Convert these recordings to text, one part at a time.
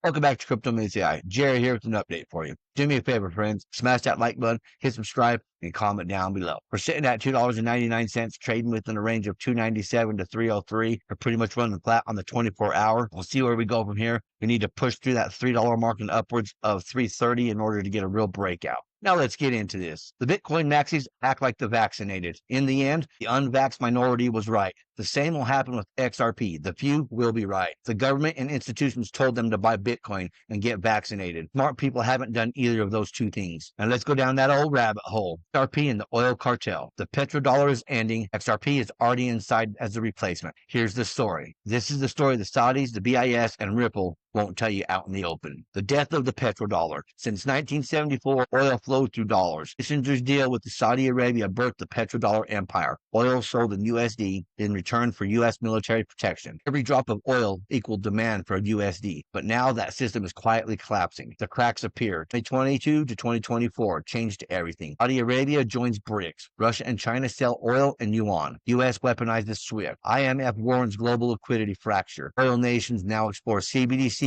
Welcome back to Crypto Minutes AI. Jerry here with an update for you. Do me a favor, friends. Smash that like button, hit subscribe, and comment down below. We're sitting at $2.99, trading within a range of $2.97 to $3.03. We're pretty much running flat on the 24-hour. We'll see where we go from here. We need to push through that $3 mark and upwards of $3.30 in order to get a real breakout. Now let's get into this. The Bitcoin maxis act like the vaccinated. In the end, the unvaxxed minority was right. The same will happen with XRP. The few will be right. The government and institutions told them to buy Bitcoin and get vaccinated. Smart people haven't done either of those two things. And let's go down that old rabbit hole. XRP and the oil cartel. The Petro-Dollar is ending. XRP is already inside as a replacement. Here's the story. This is the story the Saudis, the BIS, and Ripple won't tell you out in the open. The death of the Petro-Dollar. Since 1974, oil flowed through dollars. Kissinger's deal with Saudi Arabia birthed the Petro-Dollar empire. Oil sold in USD in return for U.S. military protection. Every drop of oil equaled demand for USD. But now that system is quietly collapsing. The cracks appear. 2022 to 2024 changed everything. Saudi Arabia joins BRICS. Russia and China sell oil and yuan. U.S. weaponizes SWIFT. IMF warns global liquidity fracture. Oil nations now explore CBDCs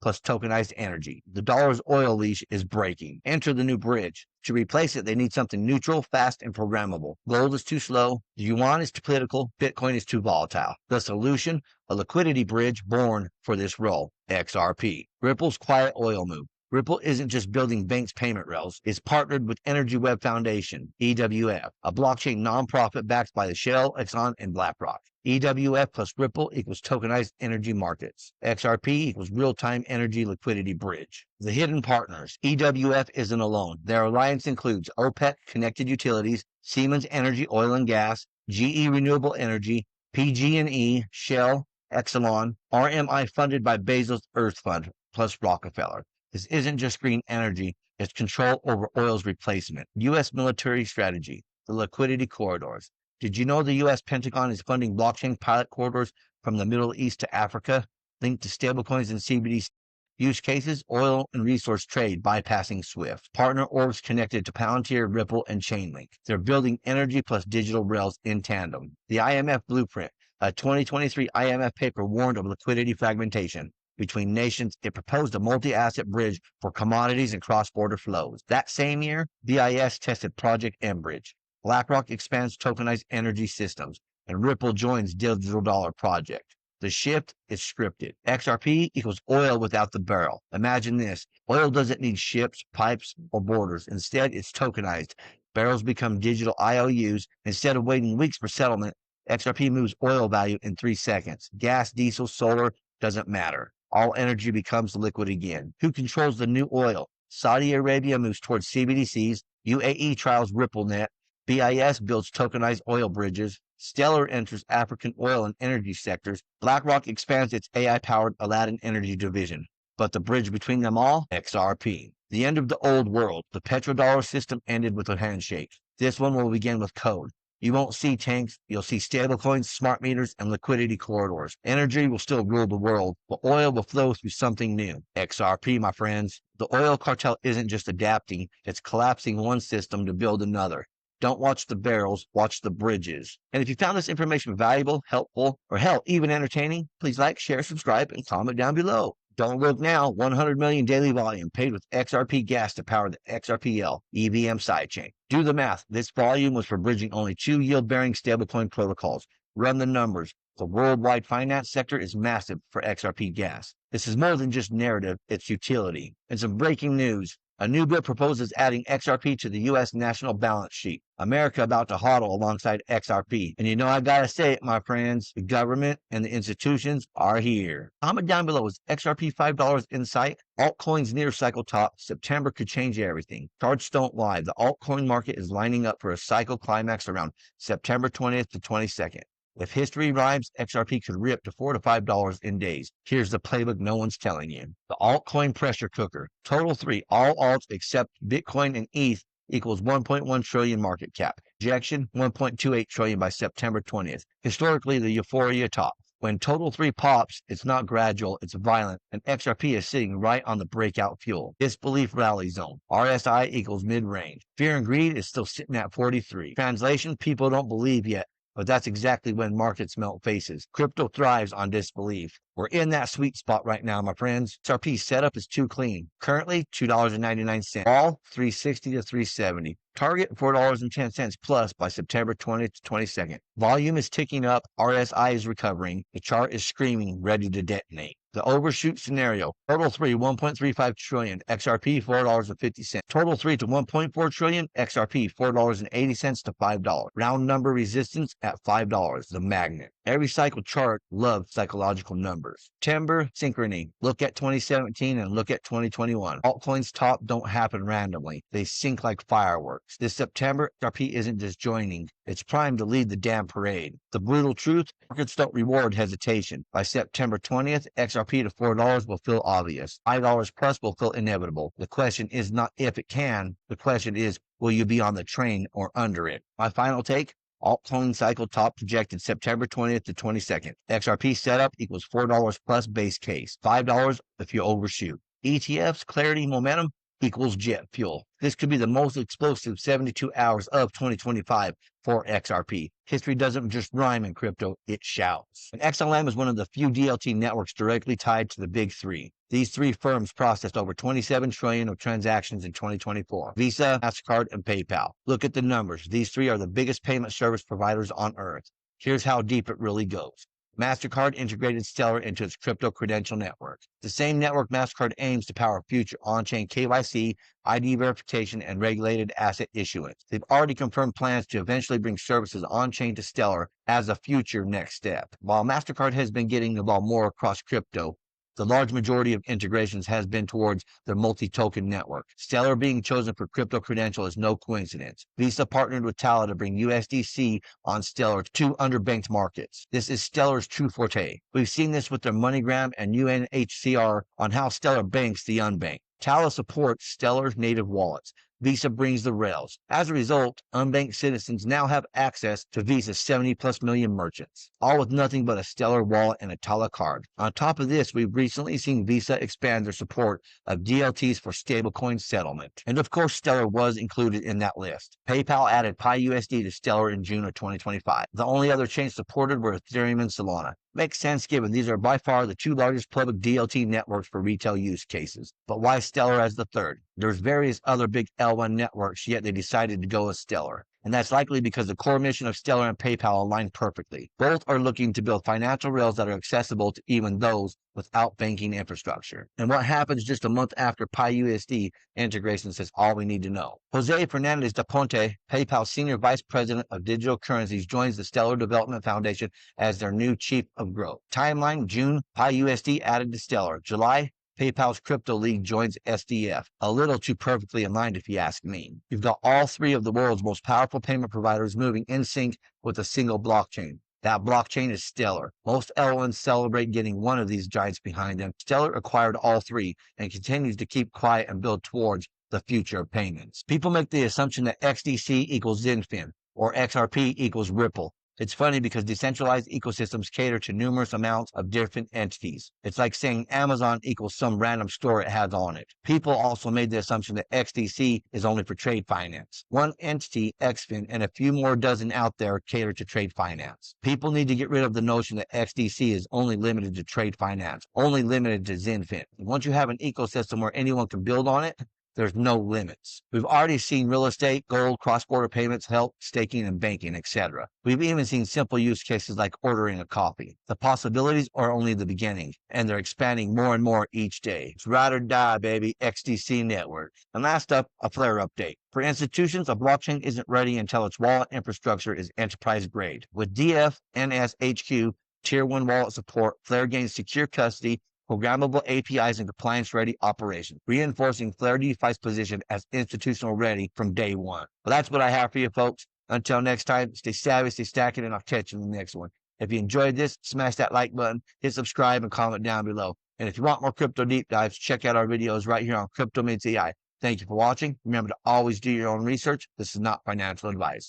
plus tokenized energy. The dollar's oil leash is breaking. Enter the new bridge. To replace it, they need something neutral, fast, and programmable. Gold is too slow. The yuan is too political. Bitcoin is too volatile. The solution? A liquidity bridge born for this role. XRP. Ripple's quiet oil move. Ripple isn't just building banks' payment rails. It's partnered with Energy Web Foundation, EWF, a blockchain nonprofit backed by the Shell, Exxon, and BlackRock. EWF plus Ripple equals tokenized energy markets. XRP equals real-time energy liquidity bridge. The hidden partners. EWF isn't alone. Their alliance includes OPEC, Connected Utilities, Siemens Energy, Oil and Gas, GE Renewable Energy, PG&E, Shell, Exxon, RMI funded by Bezos' Earth Fund, plus Rockefeller. This isn't just green energy, it's control over oil's replacement. U.S. military strategy, the liquidity corridors. Did you know the U.S. Pentagon is funding blockchain pilot corridors from the Middle East to Africa, linked to stablecoins and CBDC use cases, oil and resource trade bypassing SWIFT? Partner orgs connected to Palantir, Ripple, and Chainlink. They're building energy plus digital rails in tandem. The IMF blueprint, a 2023 IMF paper warned of liquidity fragmentation between nations. It proposed a multi-asset bridge for commodities and cross-border flows. That same year, BIS tested Project Enbridge. BlackRock expands tokenized energy systems, and Ripple joins Digital Dollar Project. The shift is scripted. XRP equals oil without the barrel. Imagine this. Oil doesn't need ships, pipes, or borders. Instead, it's tokenized. Barrels become digital IOUs. Instead of waiting weeks for settlement, XRP moves oil value in 3 seconds. Gas, diesel, solar, doesn't matter. All energy becomes liquid again. Who controls the new oil? Saudi Arabia moves towards CBDCs. UAE trials RippleNet. BIS builds tokenized oil bridges. Stellar enters African oil and energy sectors. BlackRock expands its AI-powered Aladdin energy division. But the bridge between them all? XRP. The end of the old world. The petrodollar system ended with a handshake. This one will begin with code. You won't see tanks, you'll see stablecoins, smart meters, and liquidity corridors. Energy will still rule the world, but oil will flow through something new. XRP, my friends. The oil cartel isn't just adapting, it's collapsing one system to build another. Don't watch the barrels, watch the bridges. And if you found this information valuable, helpful, or hell, even entertaining, please like, share, subscribe, and comment down below. Don't look now. 100 million daily volume paid with XRP gas to power the XRPL EVM sidechain. Do the math. This volume was for bridging only 2 yield-bearing stablecoin protocols. Run the numbers. The worldwide finance sector is massive for XRP gas. This is more than just narrative, it's utility. And some breaking news. A new bill proposes adding XRP to the U.S. national balance sheet. America about to HODL alongside XRP. And you know I gotta say it, my friends. The government and the institutions are here. Comment down below, is XRP $5 in sight? Altcoins near cycle top. September could change everything. Charts don't lie. The altcoin market is lining up for a cycle climax around September 20th to 22nd. If history rhymes, XRP could rip to $4 to $5 in days. Here's the playbook no one's telling you. The altcoin pressure cooker. Total 3, all alts except Bitcoin and ETH equals 1.1 trillion market cap. Projection 1.28 trillion by September 20th. Historically, the euphoria top. When total 3 pops, it's not gradual, it's violent, and XRP is sitting right on the breakout fuel. Disbelief rally zone. RSI equals mid-range. Fear and greed is still sitting at 43. Translation, people don't believe yet. but that's exactly when markets melt faces. Crypto thrives on disbelief. We're in that sweet spot right now, my friends. XRP setup is too clean. Currently, $2.99. All 360 to 370. Target $4.10 plus by September 20th to 22nd. Volume is ticking up. RSI is recovering. The chart is screaming, ready to detonate. The overshoot scenario. Total 3, 1.35 trillion. XRP, $4.50. Total 3 to 1.4 trillion. XRP, $4.80 to $5. Round number resistance at $5. The magnet. Every cycle chart loves psychological numbers. Timber, synchrony. Look at 2017 and look at 2021. Altcoins top don't happen randomly. They sink like fireworks. This September, XRP isn't just joining. It's primed to lead the damn parade. The brutal truth, markets don't reward hesitation. By September 20th, XRP to $4 will feel obvious. $5 plus will feel inevitable. The question is not if it can. The question is, will you be on the train or under it? My final take, altcoin cycle top projected September 20th to 22nd. XRP setup equals $4 plus base case. $5 if you overshoot. ETFs, clarity, momentum equals jet fuel. This could be the most explosive 72 hours of 2025 for XRP. History doesn't just rhyme in crypto, it shouts. And XLM is one of the few DLT networks directly tied to the big three. These three firms processed over 27 trillion of transactions in 2024. Visa, MasterCard, and PayPal. Look at the numbers. These three are the biggest payment service providers on earth. Here's how deep it really goes. MasterCard integrated Stellar into its crypto credential network. The same network MasterCard aims to power future on-chain KYC, ID verification, and regulated asset issuance. They've already confirmed plans to eventually bring services on-chain to Stellar as a future next step. While MasterCard has been getting involved more across crypto, the large majority of integrations has been towards their multi-token network. Stellar being chosen for crypto credential is no coincidence. Visa partnered with Tala to bring USDC on Stellar to underbanked markets. This is Stellar's true forte. We've seen this with their MoneyGram and UNHCR on how Stellar banks the unbanked. Tala supports Stellar's native wallets. Visa brings the rails. As a result, unbanked citizens now have access to Visa's 70+ million merchants, all with nothing but a Stellar wallet and a Tala card. On top of this, we've recently seen Visa expand their support of DLTs for stablecoin settlement. And of course, Stellar was included in that list. PayPal added PiUSD to Stellar in June of 2025. The only other chains supported were Ethereum and Solana. Makes sense given these are by far the two largest public DLT networks for retail use cases. But why Stellar as the third? There's various other big L1 networks, yet they decided to go with Stellar. And that's likely because the core mission of Stellar and PayPal align perfectly. Both are looking to build financial rails that are accessible to even those without banking infrastructure. And what happens just a month after PiUSD integration says all we need to know. Jose Fernandez da Ponte, PayPal's Senior Vice President of Digital Currencies, joins the Stellar Development Foundation as their new Chief of Growth. Timeline, June, PiUSD added to Stellar. July, PayPal's Crypto League joins SDF. A little too perfectly aligned if you ask me. You've got all three of the world's most powerful payment providers moving in sync with a single blockchain. That blockchain is Stellar. Most L1s celebrate getting one of these giants behind them. Stellar acquired all three and continues to keep quiet and build towards the future of payments. People make the assumption that XDC equals XinFin or XRP equals Ripple. It's funny because decentralized ecosystems cater to numerous amounts of different entities. It's like saying Amazon equals some random store it has on it. People also made the assumption that XDC is only for trade finance. One entity, XFin, and a few more dozen out there cater to trade finance. People need to get rid of the notion that XDC is only limited to trade finance, only limited to XinFin. Once you have an ecosystem where anyone can build on it, there's no limits. We've already seen real estate, gold, cross-border payments, health, staking, and banking, etc. We've even seen simple use cases like ordering a coffee. The possibilities are only the beginning, and they're expanding more and more each day. It's ride or die, baby, XDC network. And last up, a Flare update. For institutions, a blockchain isn't ready until its wallet infrastructure is enterprise grade. With DF, NSHQ, Tier 1 wallet support, Flare gains secure custody, programmable APIs, and compliance-ready operations, reinforcing Flare DeFi's position as institutional ready from day one. Well, that's what I have for you, folks. Until next time, stay savvy, stay stacking, and I'll catch you in the next one. If you enjoyed this, smash that like button, hit subscribe, and comment down below. And if you want more crypto deep dives, check out our videos right here on CryptoMids AI. Thank you for watching. Remember to always do your own research. This is not financial advice.